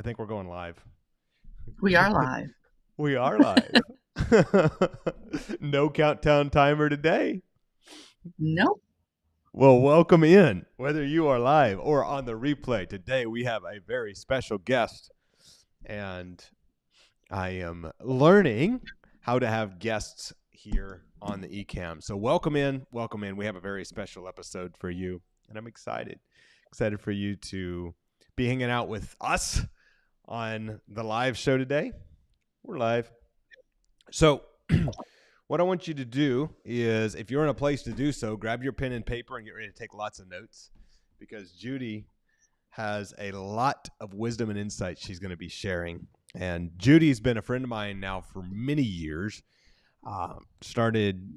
I think we're going live. We are live. We are live. No countdown timer today. Nope. Well, welcome in. Whether you are live or on the replay, today we have a very special guest. And I am learning how to have guests here on the eCam. So welcome in. Welcome in. We have a very special episode for you. And I'm excited for you to be hanging out with us on the live show today. We're live. So what I want you to do is, if you're in a place to do so, grab your pen and paper and get ready to take lots of notes, because Judy has a lot of wisdom and insight she's going to be sharing. And Judy's been a friend of mine now for many years. Started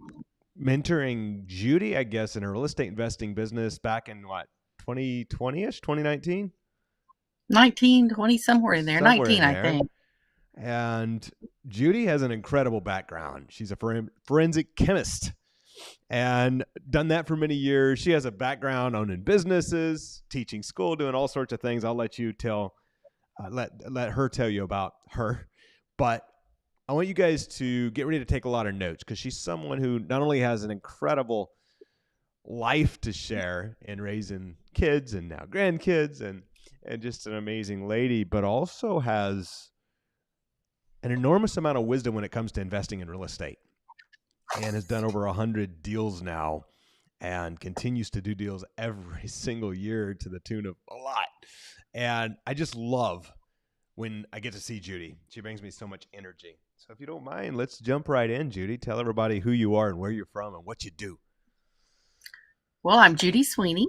mentoring Judy, I guess, in her real estate investing business back in 2020-ish, 2019? 19, 20, somewhere in there. Somewhere 19, in I there. think. And Judy has an incredible background. She's a forensic chemist and done that for many years. She has a background owning businesses, teaching school, doing all sorts of things. I'll let you let her tell you about her. But I want you guys to get ready to take a lot of notes, because she's someone who not only has an incredible life to share in raising kids and now grandkids and just an amazing lady, but also has an enormous amount of wisdom when it comes to investing in real estate, and has done over 100 deals now and continues to do deals every single year to the tune of a lot. And I just love when I get to see Judy. She brings me so much energy. So if you don't mind, let's jump right in, Judy. Tell everybody who you are and where you're from and what you do. Well, I'm Judy Sweeney.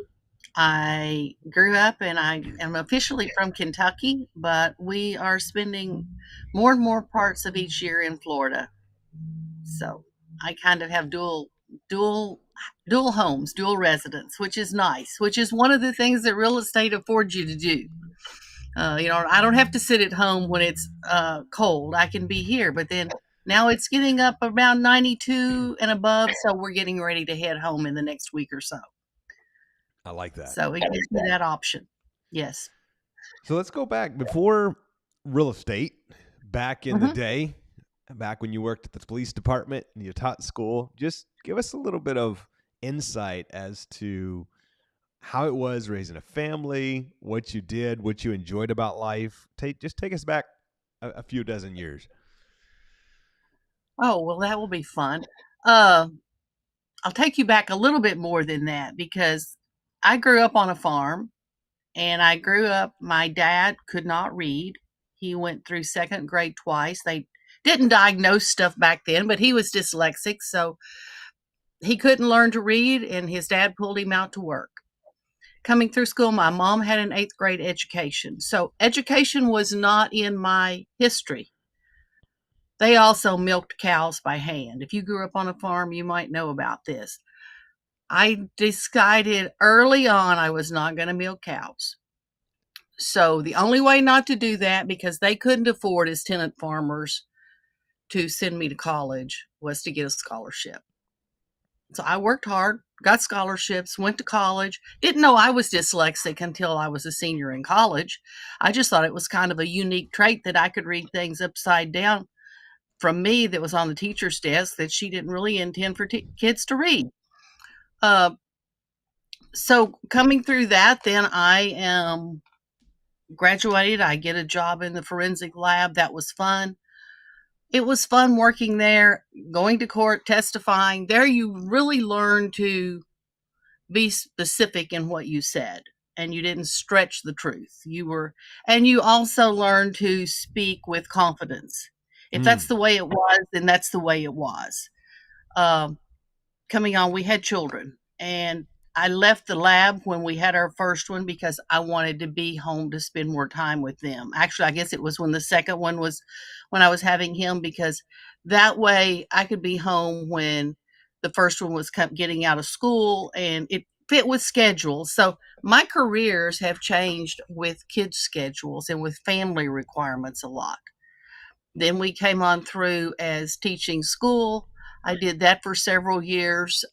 I grew up and I am officially from Kentucky, but we are spending more and more parts of each year in Florida. So I kind of have dual homes, dual residence, which is nice, which is one of the things that real estate affords you to do. I don't have to sit at home when it's cold. I can be here, but then now it's getting up around 92 and above, so we're getting ready to head home in the next week or so. I like that. So it gives me that option. Yes. So let's go back before real estate, back in the day, back when you worked at the police department and you taught school. Just give us a little bit of insight as to how it was raising a family, what you did, what you enjoyed about life. Just take us back a few dozen years. Oh, well, that will be fun. I'll take you back a little bit more than that, because I grew up on a farm, and my dad could not read. He went through second grade twice. They didn't diagnose stuff back then, but he was dyslexic, so he couldn't learn to read, and his dad pulled him out to work. Coming through school, my mom had an 8th grade education. So education was not in my history. They also milked cows by hand. If you grew up on a farm, you might know about this. I decided early on I was not going to milk cows. So the only way not to do that, because they couldn't afford as tenant farmers to send me to college, was to get a scholarship. So I worked hard, got scholarships, went to college. Didn't know I was dyslexic until I was a senior in college. I just thought it was kind of a unique trait that I could read things upside down from me that was on the teacher's desk that she didn't really intend for kids to read. So coming through that, then I am graduated. I get a job in the forensic lab. That was fun. It was fun working there, going to court, testifying. There you really learn to be specific in what you said, and you didn't stretch the truth. And you also learn to speak with confidence. If that's the way it was, then that's the way it was. Coming on, we had children, and I left the lab when we had our first one because I wanted to be home to spend more time with them. Actually, I guess it was when the second one was when I was having him, because that way I could be home when the first one was getting out of school, and it fit with schedules. So my careers have changed with kids' schedules and with family requirements a lot. Then we came on through as teaching school. I did that for several years.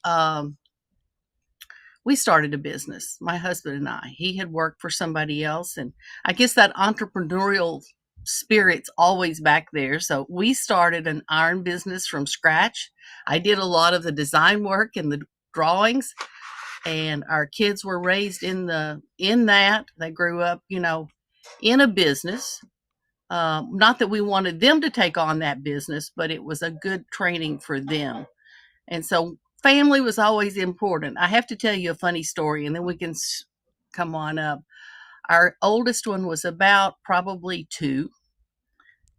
we started a business, my husband and I. He had worked for somebody else, and I guess that entrepreneurial spirit's always back there. So we started an iron business from scratch. I did a lot of the design work and the drawings, and our kids were raised in that. They grew up, in a business. Not that we wanted them to take on that business, but it was a good training for them. And so family was always important. I have to tell you a funny story, and then we can come on up. Our oldest one was about probably 2.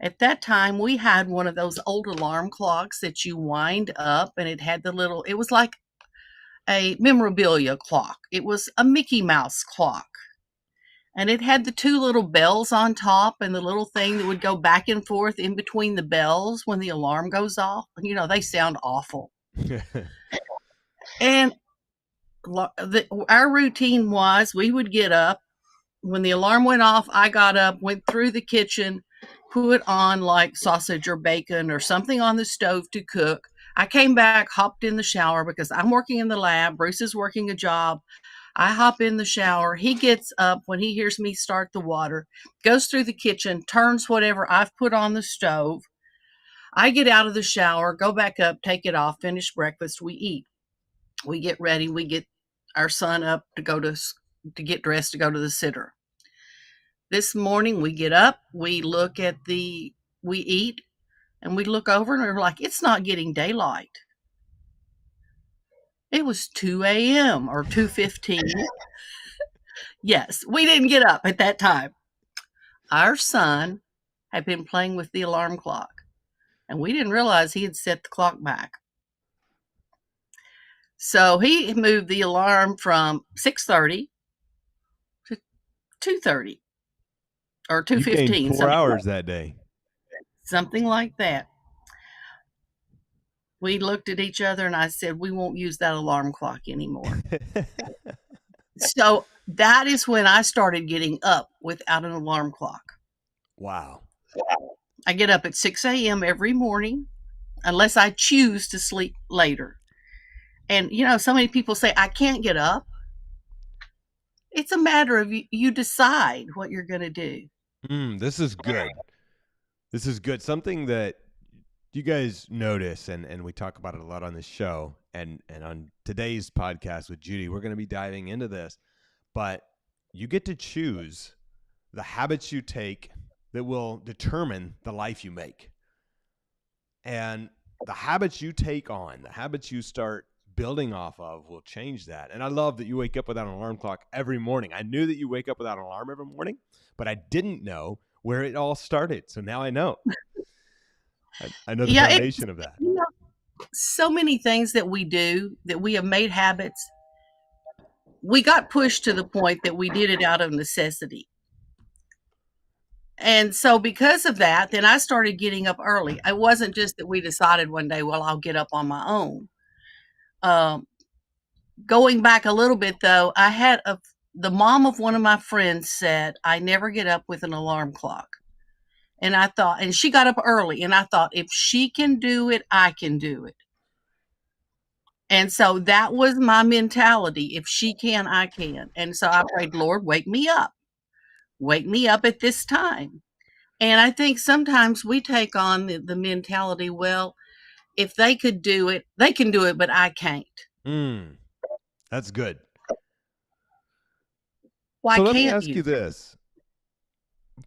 At that time, we had one of those old alarm clocks that you wind up, and it had it was like a memorabilia clock. It was a Mickey Mouse clock. And it had the 2 little bells on top and the little thing that would go back and forth in between the bells when the alarm goes off. They sound awful. And our routine was we would get up. When the alarm went off, I got up, went through the kitchen, put on like sausage or bacon or something on the stove to cook. I came back, hopped in the shower because I'm working in the lab. Bruce is working a job. I hop in the shower. He gets up when he hears me start the water, goes through the kitchen, turns whatever I've put on the stove. I get out of the shower, go back up, take it off, finish breakfast. We eat. We get ready. We get our son up to get dressed to go to the sitter. This morning we get up, we eat, and we look over and we're like, it's not getting daylight. It was 2 a.m. or 2:15. Yes, we didn't get up at that time. Our son had been playing with the alarm clock, and we didn't realize he had set the clock back. So he moved the alarm from 6:30 to 2:30 or 2:15. You gained 4 hours that day. Something like that. We looked at each other and I said, we won't use that alarm clock anymore. So that is when I started getting up without an alarm clock. Wow. I get up at 6 a.m. every morning, unless I choose to sleep later. And, so many people say, I can't get up. It's a matter of you decide what you're going to do. This is good. This is good. Something that you guys notice, and we talk about it a lot on this show, and on today's podcast with Judy, we're going to be diving into this, but you get to choose the habits you take that will determine the life you make. And the habits you take on, the habits you start building off of will change that. And I love that you wake up without an alarm clock every morning. I knew that you wake up without an alarm every morning, but I didn't know where it all started. So now I know. I know the foundation of that. So many things that we do, that we have made habits, we got pushed to the point that we did it out of necessity. And so because of that, then I started getting up early. It wasn't just that we decided one day, well, I'll get up on my own. Going back a little bit, though, I had the mom of one of my friends said, I never get up with an alarm clock. And I thought, and she got up early, and I thought, if she can do it, I can do it. And so that was my mentality. If she can, I can. And so I prayed, Lord, wake me up. Wake me up at this time. And I think sometimes we take on the mentality, well, if they could do it, they can do it, but I can't. That's good. Why so can't let me ask you this.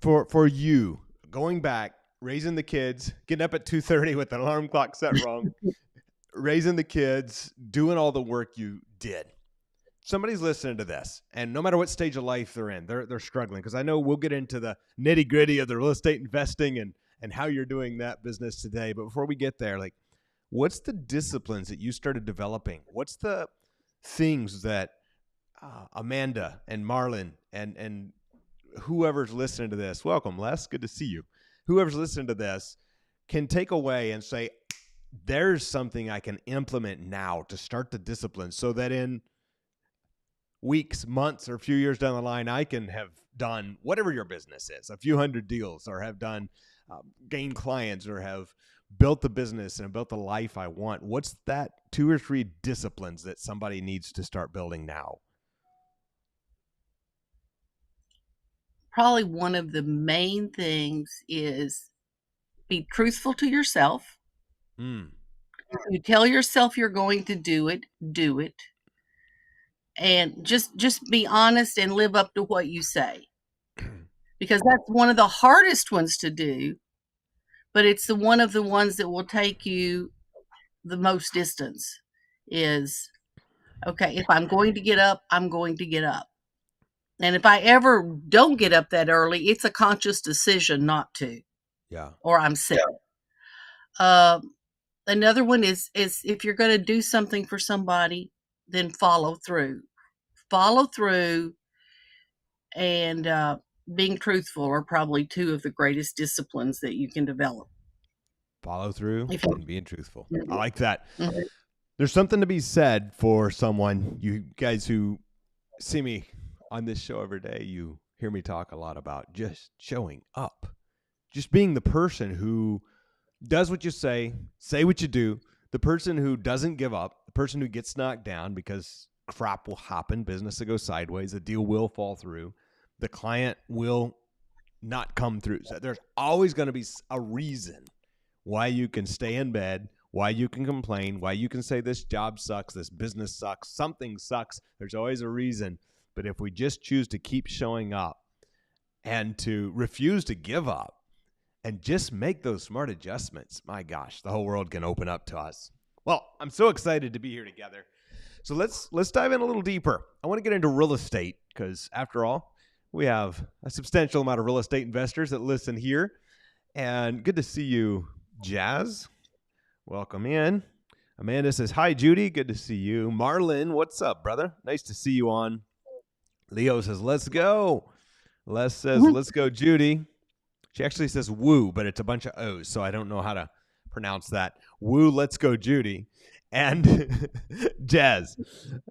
For you, going back, raising the kids, getting up at 2:30 with an alarm clock set wrong, raising the kids, doing all the work you did. Somebody's listening to this, and no matter what stage of life they're in, they're struggling. Because I know we'll get into the nitty gritty of the real estate investing and how you're doing that business today. But before we get there, like, what's the disciplines that you started developing? What's the things that Amanda and Marlon and whoever's listening to this, welcome, Les, good to see you. Whoever's listening to this can take away and say, there's something I can implement now to start the discipline so that in weeks, months, or a few years down the line, I can have done whatever your business is, a few hundred deals, or have done gained clients, or have built the business and built the life I want, what's that 2 or 3 disciplines that somebody needs to start building now? Probably one of the main things is be truthful to yourself. Mm. You tell yourself you're going to do it, do it. And just be honest and live up to what you say. Because that's one of the hardest ones to do, but it's the one of the ones that will take you the most distance is, okay, if I'm going to get up, I'm going to get up. And if I ever don't get up that early, it's a conscious decision not to, Yeah. or I'm sick. Uh, Another one is if you're going to do something for somebody, then follow through. Follow through and being truthful are probably two of the greatest disciplines that you can develop. Follow through If you, and being truthful. I like that. Mhm. There's something to be said for someone, you guys who see me on this show every day, you hear me talk a lot about just showing up, just being the person who does what you say what you do, the person who doesn't give up, the person who gets knocked down because crap will happen, business will go sideways, a deal will fall through, the client will not come through. So there's always going to be a reason why you can stay in bed, why you can complain, why you can say this job sucks, this business sucks, something sucks. There's always a reason. But if we just choose to keep showing up and to refuse to give up and just make those smart adjustments, my gosh, the whole world can open up to us. Well, I'm so excited to be here together. So let's dive in a little deeper. I want to get into real estate because, after all, we have a substantial amount of real estate investors that listen here. And good to see you, Jazz. Welcome in. Amanda says, hi, Judy. Good to see you. Marlon, what's up, brother? Nice to see you on. Leo says, let's go. Les says, let's go, Judy. She actually says woo, but it's a bunch of O's, so I don't know how to pronounce that. Woo, let's go, Judy. And Jazz,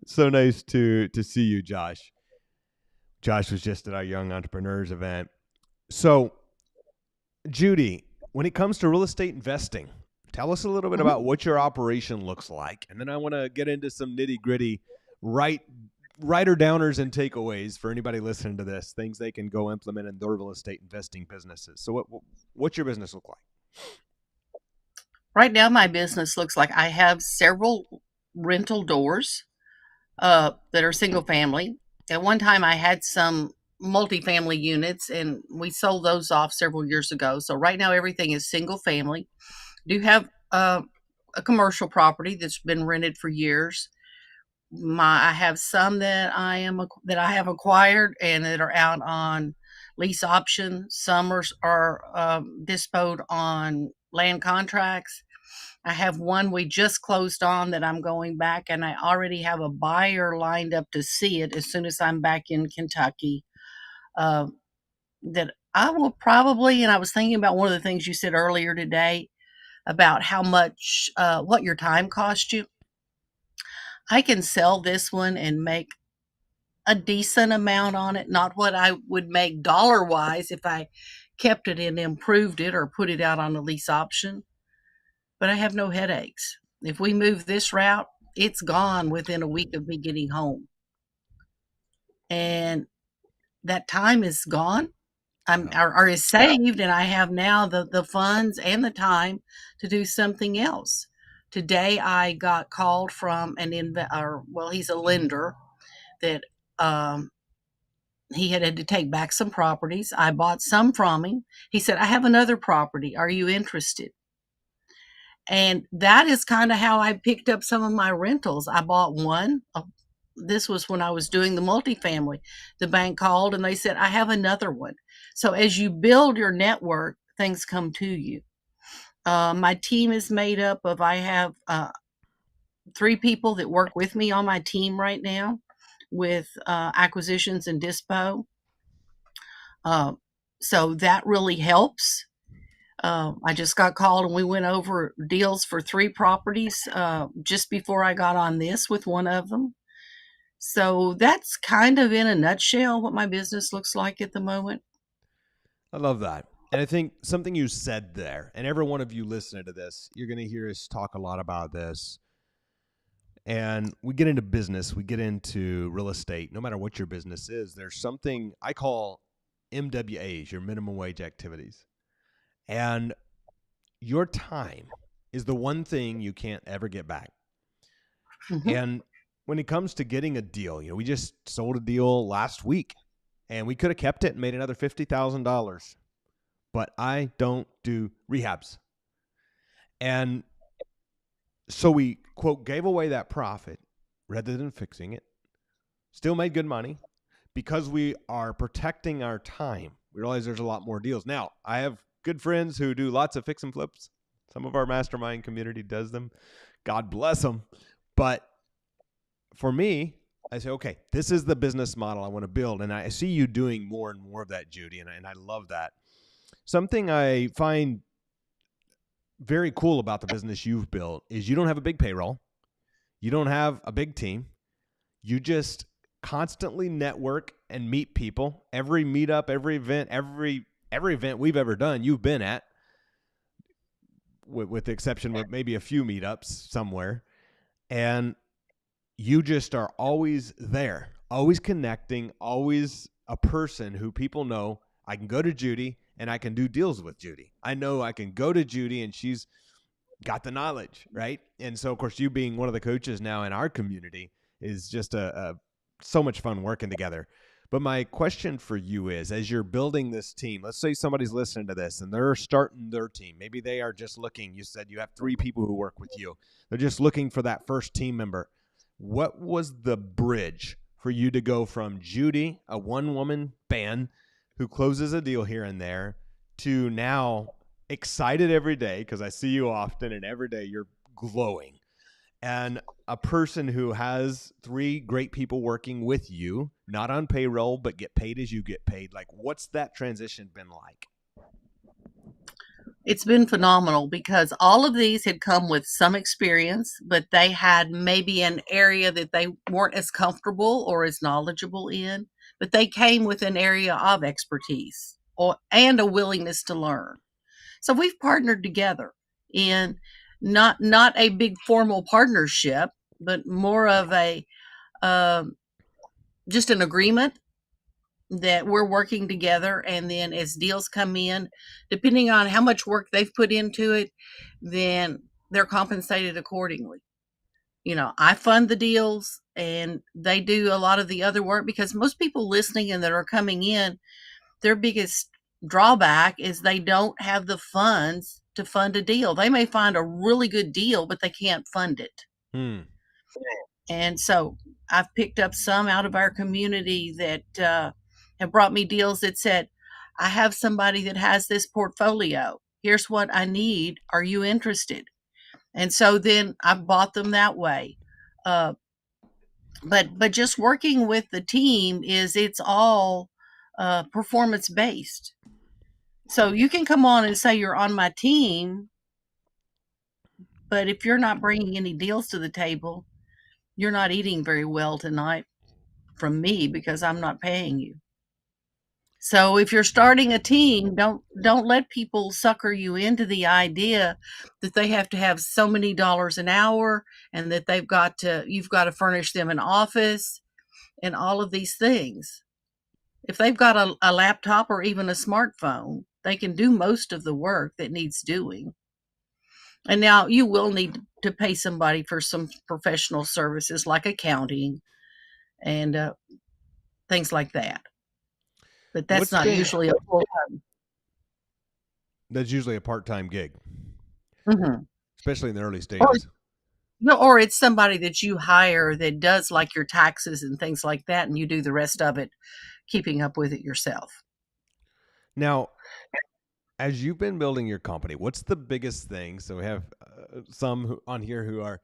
so nice to see you, Josh. Josh was just at our Young Entrepreneurs event. So, Judy, when it comes to real estate investing, tell us a little bit about what your operation looks like. And then I want to get into some nitty gritty writer downers and takeaways for anybody listening to this, things they can go implement in their real estate investing businesses. So what's your business look like? Right now, my business looks like I have several rental doors that are single family. At one time, I had some multifamily units, and we sold those off several years ago. So right now, everything is single family. Do have a commercial property that's been rented for years. I have some that I have acquired and that are out on lease option. Some are disposed on land contracts. I have one we just closed on that I'm going back, and I already have a buyer lined up to see it as soon as I'm back in Kentucky. That I will probably, and I was thinking about one of the things you said earlier today about how much, what your time cost you. I can sell this one and make a decent amount on it, not what I would make dollar wise if I kept it and improved it or put it out on a lease option. But I have no headaches. If we move this route, it's gone within a week of me getting home. And that time is gone. Or is saved, and I have now the funds and the time to do something else. Today, I got called from he's a lender that he had to take back some properties. I bought some from him. He said, I have another property. Are you interested? And that is kind of how I picked up some of my rentals. I bought one. This was when I was doing the multifamily. The bank called and they said, I have another one. So as you build your network, things come to you. My team is made up of, I have 3 people that work with me on my team right now with acquisitions and dispo. So that really helps. I just got called and we went over deals for 3 properties just before I got on this with one of them. So that's kind of in a nutshell what my business looks like at the moment. I love that. And I think something you said there, and every one of you listening to this, you're going to hear us talk a lot about this. And we get into business, we get into real estate, no matter what your business is, there's something I call MWAs, your minimum wage activities. And your time is the one thing you can't ever get back. Mhm. And when it comes to getting a deal, we just sold a deal last week and we could have kept it and made another $50,000. But I don't do rehabs. And so we, quote, gave away that profit rather than fixing it. Still made good money because we are protecting our time. We realize there's a lot more deals. Now, I have good friends who do lots of fix and flips. Some of our mastermind community does them. God bless them. But for me, I say, okay, this is the business model I want to build. And I see you doing more and more of that, Judy, and I love that. Something I find very cool about the business you've built is you don't have a big payroll. You don't have a big team. You just constantly network and meet people. Every meetup, every event, every event we've ever done, you've been at, with the exception of maybe a few meetups somewhere. And you just are always there, always connecting, always a person who people know I can go to Judy and I can do deals with Judy. I know I can go to Judy and she's got the knowledge, right? And so, of course, you being one of the coaches now in our community is just so much fun working together. But my question for you is, as you're building this team, let's say somebody's listening to this and they're starting their team. Maybe they are just looking. You said you have 3 people who work with you. They're just looking for that first team member. What was the bridge for you to go from Judy, a one-woman band who closes a deal here and there, to now excited every day because I see you often and every day you're glowing, and a person who has 3 great people working with you, not on payroll, but get paid as you get paid? Like, what's that transition been like? It's been phenomenal because all of these had come with some experience, but they had maybe an area that they weren't as comfortable or as knowledgeable in, but they came with an area of expertise and a willingness to learn. So we've partnered together in not a big formal partnership, but more of a just an agreement that we're working together, and then as deals come in, depending on how much work they've put into it, then they're compensated accordingly. I fund the deals and they do a lot of the other work, because most people listening and that are coming in, their biggest drawback is they don't have the funds to fund a deal. They may find a really good deal, but they can't fund it. And so I've picked up some out of our community that have brought me deals that said, I have somebody that has this portfolio. Here's what I need. Are you interested? And so then I've bought them that way. But just working with the team it's all performance based. So you can come on and say you're on my team, but if you're not bringing any deals to the table, you're not eating very well tonight from me because I'm not paying you. So if you're starting a team, don't let people sucker you into the idea that they have to have so many dollars an hour and that you've got to furnish them an office and all of these things. If they've got a laptop or even a smartphone, they can do most of the work that needs doing. And now you will need to pay somebody for some professional services like accounting and things like that. But that's What's not been usually a full time. That's usually a part-time gig, Mm-hmm. especially in the early Or, stages. or it's somebody that you hire that does like your taxes and things like that, and you do the rest of it, keeping up with it yourself. Now, as you've been building your company, what's the biggest thing? So we have some on here who are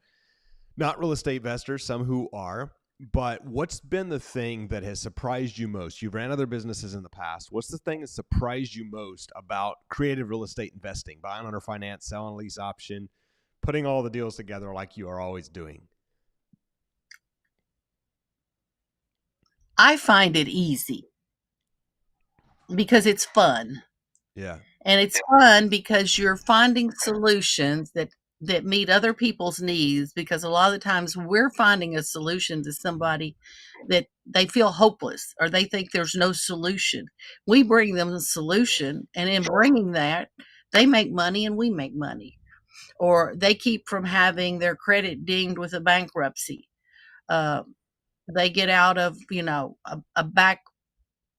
not real estate investors, some who are. But what's been the thing that has surprised you most? You've ran other businesses in the past. What's the thing that surprised you most about creative real estate investing, buying under finance, selling lease option, putting all the deals together like you are always doing? I find it easy because it's fun. Yeah. And it's fun because you're finding solutions that meet other people's needs, because a lot of the times we're finding a solution to somebody that they feel hopeless or they think there's no solution. We bring them the solution, and in bringing that, they make money and we make money. Or they keep from having their credit dinged with a bankruptcy. Uh, they get out of,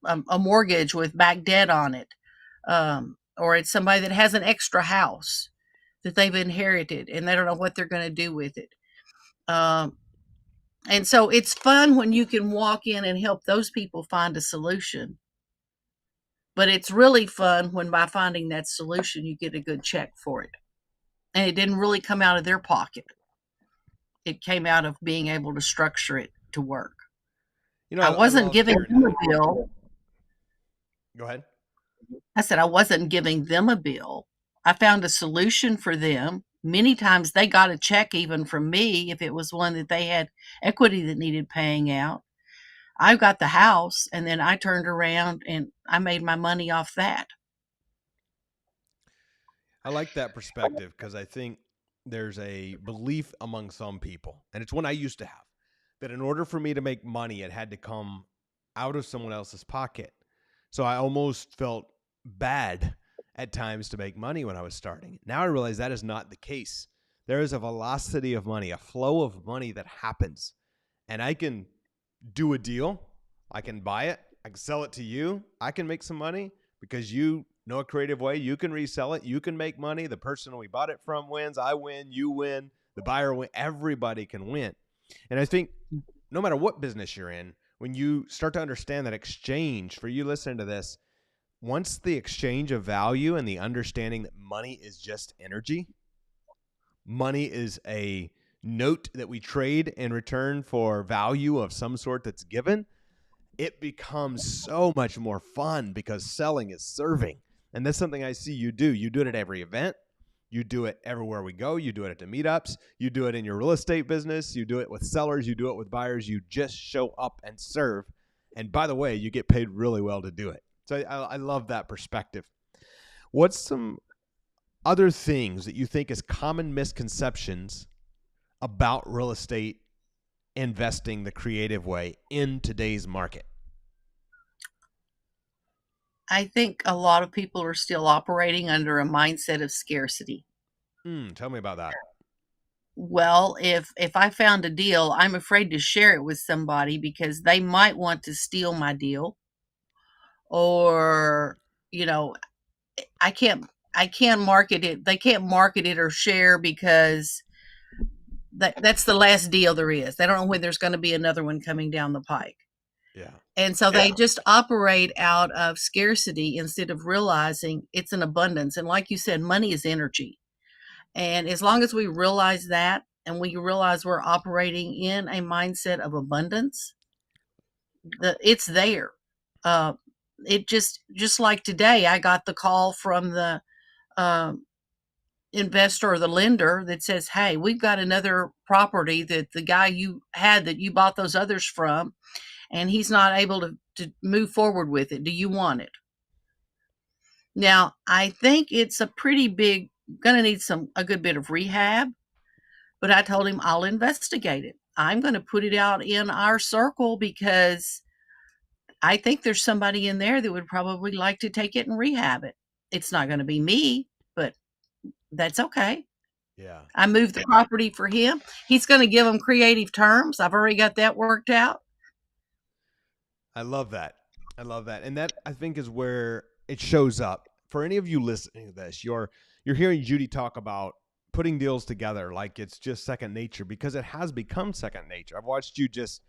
a mortgage with back debt on it. Or it's somebody that has an extra house that they've inherited and they don't know what they're going to do with it. Um, and so it's fun when you can walk in and help those people find a solution. But it's really fun when by finding that solution, you get a good check for it. And it didn't really come out of their pocket. It came out of being able to structure it to work. I I wasn't love giving hearing them that. a bill. Go ahead. I said I wasn't giving them a bill. I found a solution for them. Many times they got a check even from me if it was one that they had equity that needed paying out. I got the house and then I turned around and I made my money off that. I like that perspective because I think there's a belief among some people, and it's one I used to have, that in order for me to make money, it had to come out of someone else's pocket. So I almost felt bad at times to make money when I was starting. Now I realize that is not the case. There is a velocity of money, a flow of money that happens, and I can do a deal. I can buy it. I can sell it to you. I can make some money because you know a creative way. You can resell it. You can make money. The person we bought it from wins. I win. You win. The buyer win. Everybody can win. And I think no matter what business you're in, when you start to understand that exchange, for you listening to this, once the exchange of value and the understanding that money is just energy, money is a note that we trade in return for value of some sort that's given, it becomes so much more fun because selling is serving. And that's something I see you do. You do it at every event. You do it everywhere we go. You do it at the meetups. You do it in your real estate business. You do it with sellers. You do it with buyers. You just show up and serve. And by the way, you get paid really well to do it. So I love that perspective. What's some other things that you think is common misconceptions about real estate investing the creative way in today's market? I think a lot of people are still operating under a mindset of scarcity. Tell me about that. Well, if I found a deal, I'm afraid to share it with somebody because they might want to steal my deal, or you know, I can't market it. They can't market it or share because that's the last deal there is. They don't know when there's going to be another one coming down the pike. Yeah. And so they just operate out of scarcity instead of realizing it's an abundance. And like you said, money is energy. And as long as we realize that and we realize we're operating in a mindset of abundance, it's there. Uh, it just like today, I got the call from the uh, investor or the lender that says, "Hey, we've got another property that the guy you had that you bought those others from, and he's not able to move forward with it. Do you want it?" Now, I think it's a pretty big, going to need a good bit of rehab, but I told him I'll investigate it. I'm going to put it out in our circle because I think there's somebody in there that would probably like to take it and rehab it. It's not going to be me, but that's okay. Yeah. I moved the property for him. He's going to give them creative terms. I've already got that worked out. I love that. I love that. And that I think is where it shows up. For any of you listening to this, you're hearing Judy talk about putting deals together like it's just second nature, because it has become second nature. I've watched you just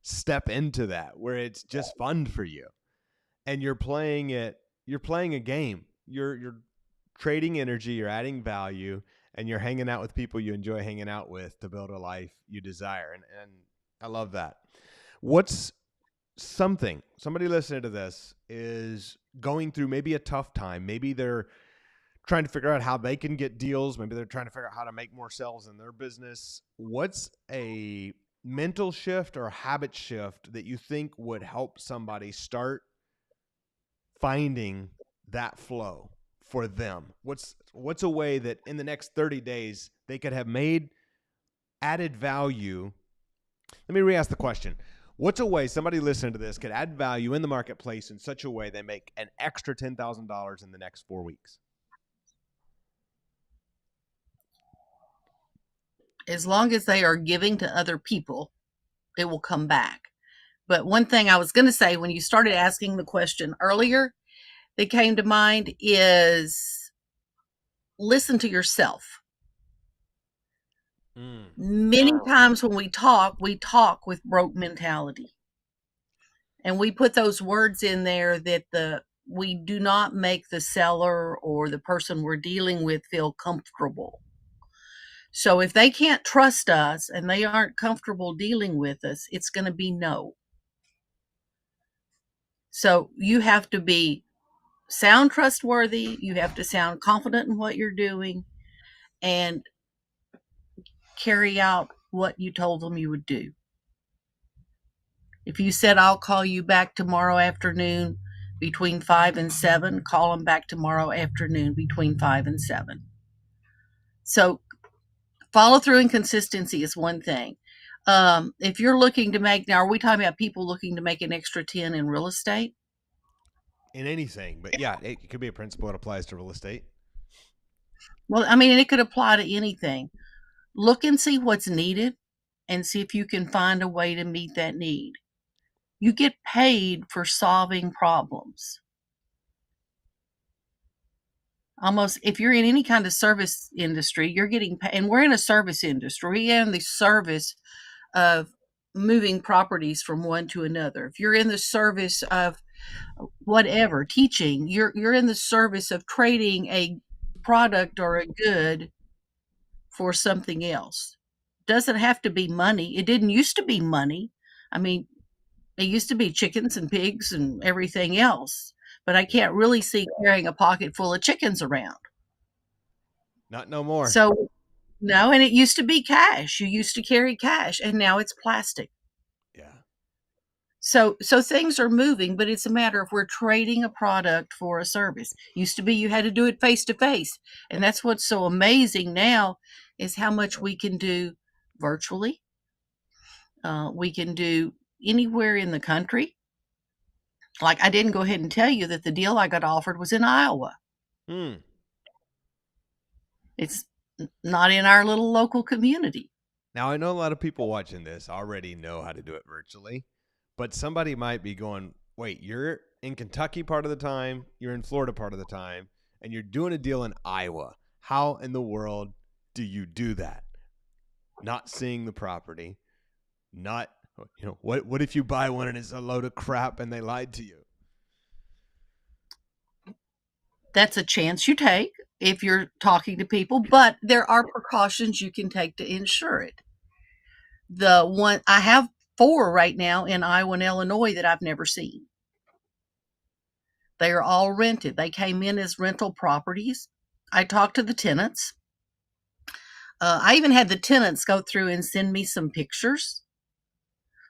step into that where it's just fun for you. And you're playing a game. You're trading energy, you're adding value, and you're hanging out with people you enjoy hanging out with to build a life you desire. And I love that. What's somebody listening to this is going through maybe a tough time. Maybe they're trying to figure out how they can get deals. Maybe they're trying to figure out how to make more sales in their business. What's a mental shift or a habit shift that you think would help somebody start finding that flow, for them? What's a way that in the next 30 days they could have made added value? Let me re-ask the question. What's a way somebody listening to this could add value in the marketplace in such a way they make an extra $10,000 in the next 4 weeks? As long as they are giving to other people, it will come back. But one thing I was going to say when you started asking the question earlier that came to mind is listen to yourself. Many times when we talk with broke mentality. And we put those words in there that we do not make the seller or the person we're dealing with feel comfortable. So if they can't trust us and they aren't comfortable dealing with us, it's going to be no. So you have to sound trustworthy. You have to sound confident in what you're doing and carry out what you told them you would do. If you said, I'll call you back tomorrow afternoon between 5 and 7, call them back tomorrow afternoon between 5 and 7. So follow through and consistency is one thing. If you're looking to make, now are we talking about people looking to make an extra 10 in real estate? In anything, but yeah, it could be a principle that applies to real estate. Well, I mean, it could apply to anything. Look and see what's needed and see if you can find a way to meet that need. You get paid for solving problems. Almost, if you're in any kind of service industry, you're getting paid, and we're in a service industry. We're in the service of moving properties from one to another. If you're in the service of whatever, teaching, you're in the service of trading a product or a good for something else. Doesn't have to be money. It didn't used to be money. I mean, it used to be chickens and pigs and everything else, but I can't really see carrying a pocket full of chickens around. Not no more. So, no, and it used to be cash. You used to carry cash, and now it's plastic. Yeah. So things are moving, but it's a matter of we're trading a product for a service. Used to be you had to do it face to face, and that's what's so amazing now is how much we can do virtually. We can do anywhere in the country. Like I didn't go ahead and tell you that the deal I got offered was in Iowa. It's not in our little local community. Now, I know a lot of people watching this already know how to do it virtually, but somebody might be going, wait, you're in Kentucky part of the time, you're in Florida part of the time, and you're doing a deal in Iowa. How in the world do you do that? Not seeing the property, not, what if you buy one and it's a load of crap and they lied to you? That's a chance you take if you're talking to people, but there are precautions you can take to ensure it. I have 4 right now in Iowa and Illinois that I've never seen. They are all rented. They came in as rental properties. I talked to the tenants. I even had the tenants go through and send me some pictures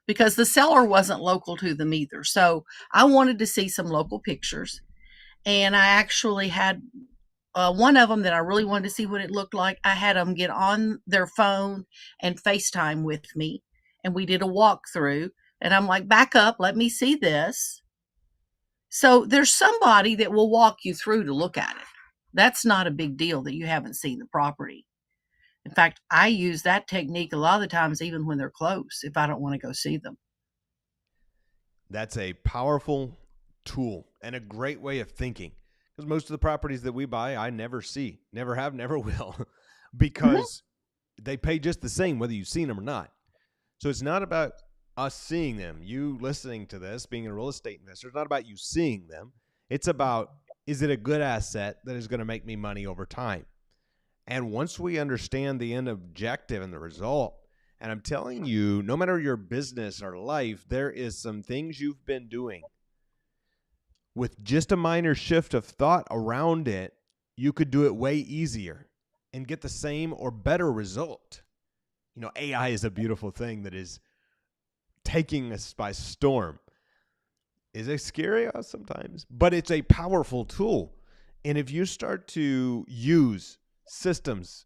because the seller wasn't local to them either. So I wanted to see some local pictures. And I actually had one of them that I really wanted to see what it looked like. I had them get on their phone and FaceTime with me. And we did a walkthrough. And I'm like, back up, let me see this. So there's somebody that will walk you through to look at it. That's not a big deal that you haven't seen the property. In fact, I use that technique a lot of the times, even when they're close, if I don't want to go see them. That's a powerful tool and a great way of thinking, because most of the properties that we buy, I never see, never have, never will, because they pay just the same whether you've seen them or not. So it's not about us seeing them, you listening to this, being a real estate investor. It's not about you seeing them. It's about, is it a good asset that is going to make me money over time? And once we understand the end objective and the result, and I'm telling you, no matter your business or life, there is some things you've been doing with just a minor shift of thought around it, you could do it way easier and get the same or better result. AI is a beautiful thing that is taking us by storm. Is it scary sometimes? But it's a powerful tool. And if you start to use systems,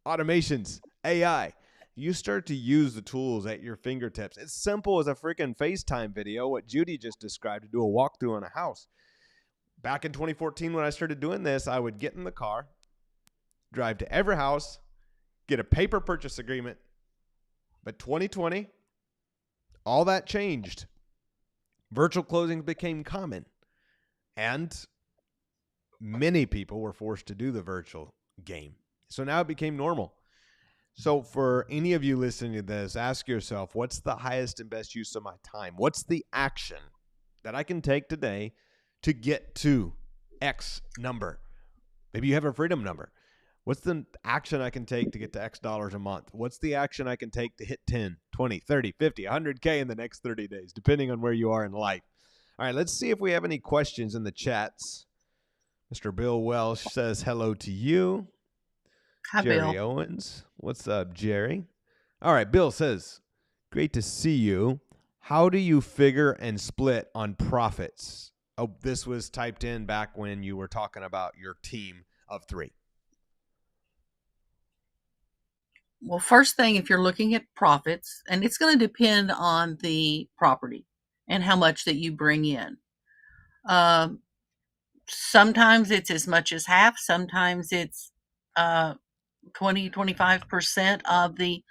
automations, AI, you start to use the tools at your fingertips. It's simple as a freaking FaceTime video, what Judy just described, to do a walkthrough on a house. Back in 2014, when I started doing this, I would get in the car, drive to every house, get a paper purchase agreement. But 2020, all that changed. Virtual closings became common. And many people were forced to do the virtual game. So now it became normal. So for any of you listening to this, ask yourself, what's the highest and best use of my time? What's the action that I can take today to get to X number? Maybe you have a freedom number. What's the action I can take to get to X dollars a month? What's the action I can take to hit 10, 20, 30, 50, 100K in the next 30 days, depending on where you are in life? All right, let's see if we have any questions in the chats. Mr. Bill Welsh says hello to you. Hi, Jerry Bill. Owens. What's up, Jerry? All right, Bill says, great to see you. How do you figure and split on profits? Oh, this was typed in back when you were talking about your team of 3. Well, first thing, if you're looking at profits, and it's going to depend on the property and how much that you bring in. Sometimes it's as much as half. Sometimes it's 20-25% of the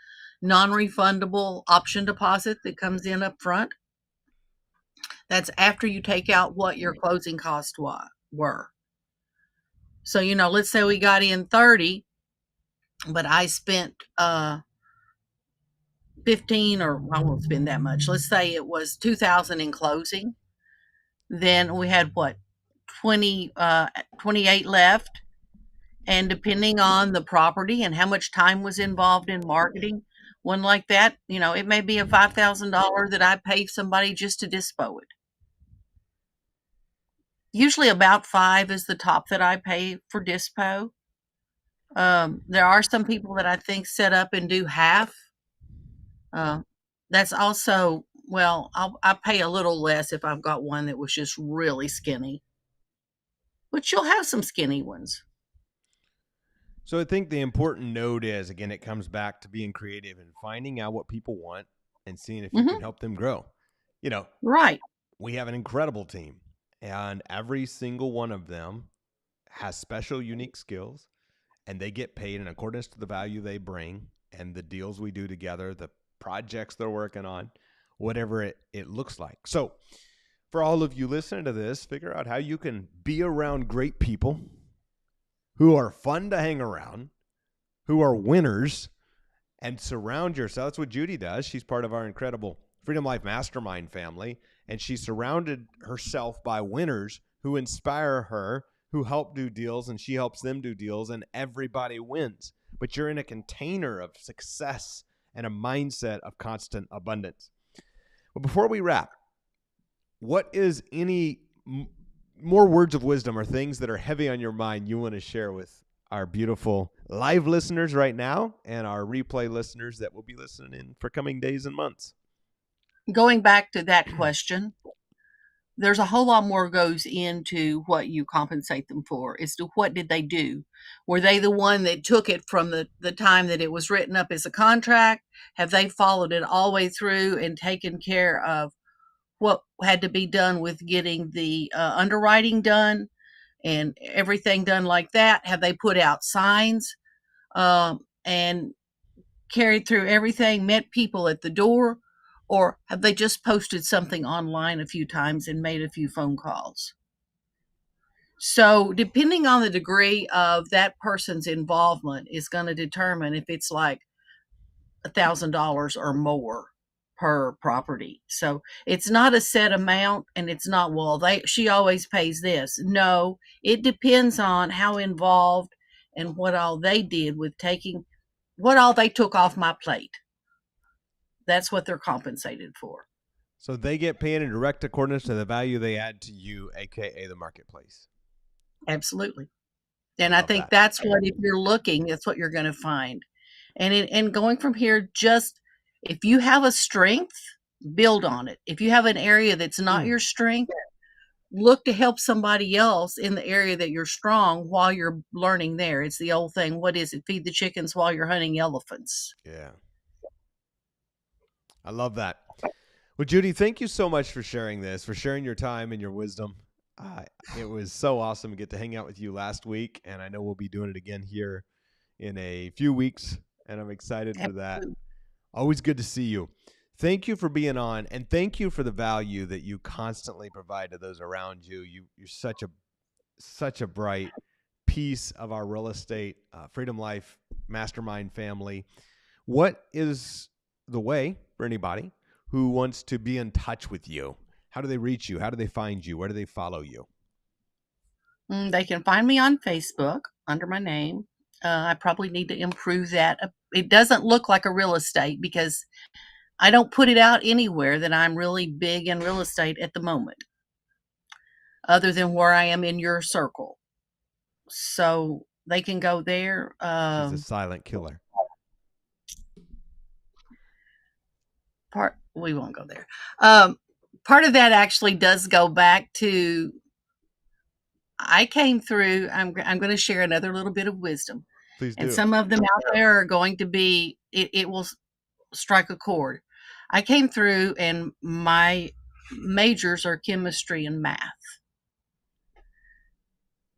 non-refundable option deposit that comes in up front. That's after you take out what your closing costs were. So, let's say we got in 30, but I spent 15, or I won't spend that much. Let's say it was 2,000 in closing. Then we had 28 left. And depending on the property and how much time was involved in marketing, one like that, it may be a $5,000 that I pay somebody just to dispo it. Usually about 5 is the top that I pay for dispo. There are some people that I think set up and do half. That's also, well, I pay a little less if I've got one that was just really skinny. But you'll have some skinny ones. So I think the important note is, again, it comes back to being creative and finding out what people want and seeing if you can help them grow. Right. We have an incredible team, and every single one of them has special, unique skills, and they get paid in accordance to the value they bring and the deals we do together, the projects they're working on, whatever it looks like. So for all of you listening to this, figure out how you can be around great people who are fun to hang around, who are winners, and surround yourself. That's what Judy does. She's part of our incredible Freedom Life Mastermind family, and she surrounded herself by winners who inspire her, who help do deals, and she helps them do deals, and everybody wins. But you're in a container of success and a mindset of constant abundance. But before we wrap, what is any more words of wisdom or things that are heavy on your mind you want to share with our beautiful live listeners right now and our replay listeners that will be listening in for coming days and months? Going back to that question, there's a whole lot more goes into what you compensate them for as to what did they do. Were they the one that took it from the time that it was written up as a contract? Have they followed it all the way through and taken care of what had to be done with getting the underwriting done and everything done like that? Have they put out signs and carried through everything, met people at the door? Or have they just posted something online a few times and made a few phone calls? So depending on the degree of that person's involvement is going to determine if it's like $1,000 or more per property. So it's not a set amount, and it's not, well, she always pays this. No, it depends on how involved and what all they did with what all they took off my plate. That's what they're compensated for. So they get paid in direct accordance to the value they add to you, aka the marketplace. Absolutely. And I think that's what, if you're looking, that's what you're going to find. And going from here, just if you have a strength, build on it. If you have an area that's not your strength, look to help somebody else in the area that you're strong while you're learning there. It's the old thing. What is it? Feed the chickens while you're hunting elephants. Yeah. I love that. Well, Judy, thank you so much for sharing this, for sharing your time and your wisdom. It was so awesome to get to hang out with you last week, and I know we'll be doing it again here in a few weeks, and I'm excited for that. Always good to see you. Thank you for being on, and thank you for the value that you constantly provide to those around you. You're such a bright piece of our real estate Freedom Life mastermind family. What is the way for anybody who wants to be in touch with you? How do they reach you? How do they find you? Where do they follow you? They can find me on Facebook under my name. I probably need to improve that. It doesn't look like a real estate because I don't put it out anywhere that I'm really big in real estate at the moment, other than where I am in your circle. So they can go there. She's a silent killer. We won't go there. Part of that actually does go back to, I came through, I'm going to share another little bit of wisdom. Please do. And some of them out there are going to be, it will strike a chord. I came through and my majors are chemistry and math.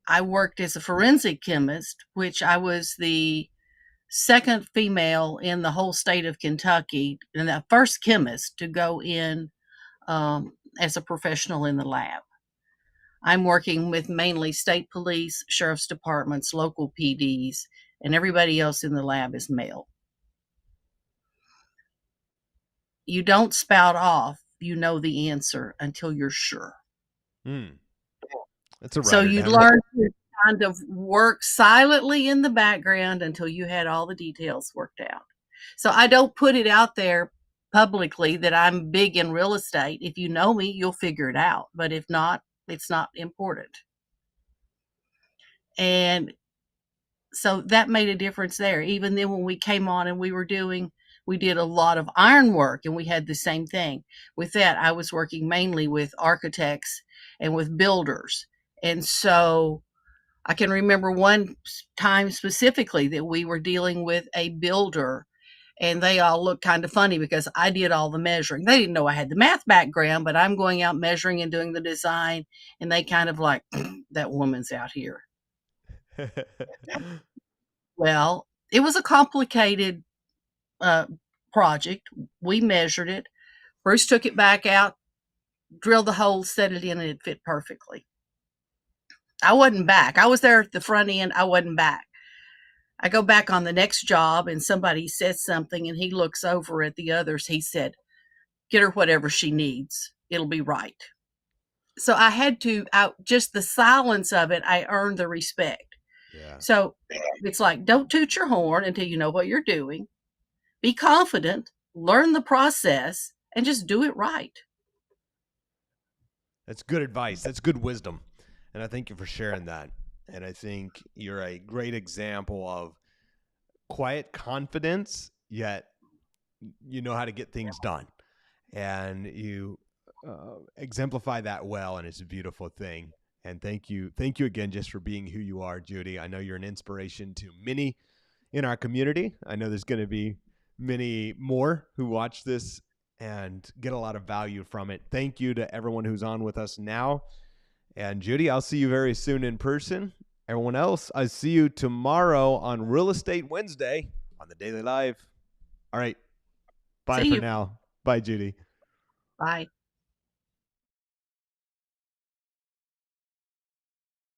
I worked as a forensic chemist, which I was the second female in the whole state of Kentucky and the first chemist to go in as a professional in the lab. I'm working with mainly state police, sheriff's departments, local PDs, and everybody else in the lab is male. You don't spout off, you know the answer until you're sure. That's a so you learn to kind of work silently in the background until you had all the details worked out. So I don't put it out there publicly that I'm big in real estate. If you know me, you'll figure it out. But if not, it's not important. And so that made a difference there. Even then when we came on and we did a lot of iron work, and we had the same thing. With that, I was working mainly with architects and with builders. And so I can remember one time specifically that we were dealing with a builder, and they all looked kind of funny because I did all the measuring. They didn't know I had the math background, but I'm going out measuring and doing the design, and they kind of like, that woman's out here. Well, it was a complicated project. We measured it. Bruce took it back out, drilled the hole, set it in, and it fit perfectly. I wasn't back. I was there at the front end. I wasn't back. I go back on the next job and somebody says something and he looks over at the others. He said, get her whatever she needs. It'll be right. So I had to, just the silence of it, I earned the respect. Yeah. So it's like, don't toot your horn until you know what you're doing. Be confident, learn the process, and just do it right. That's good advice. That's good wisdom. And I thank you for sharing that. And I think you're a great example of quiet confidence, yet you know how to get things done. And you exemplify that well, and it's a beautiful thing. And thank you again just for being who you are, Judy. I know you're an inspiration to many in our community. I know there's going to be many more who watch this and get a lot of value from it. Thank you to everyone who's on with us now. And Judy, I'll see you very soon in person. Everyone else, I see you tomorrow on Real Estate Wednesday on the Daily Live. All right. Bye for now. Bye, Judy. Bye.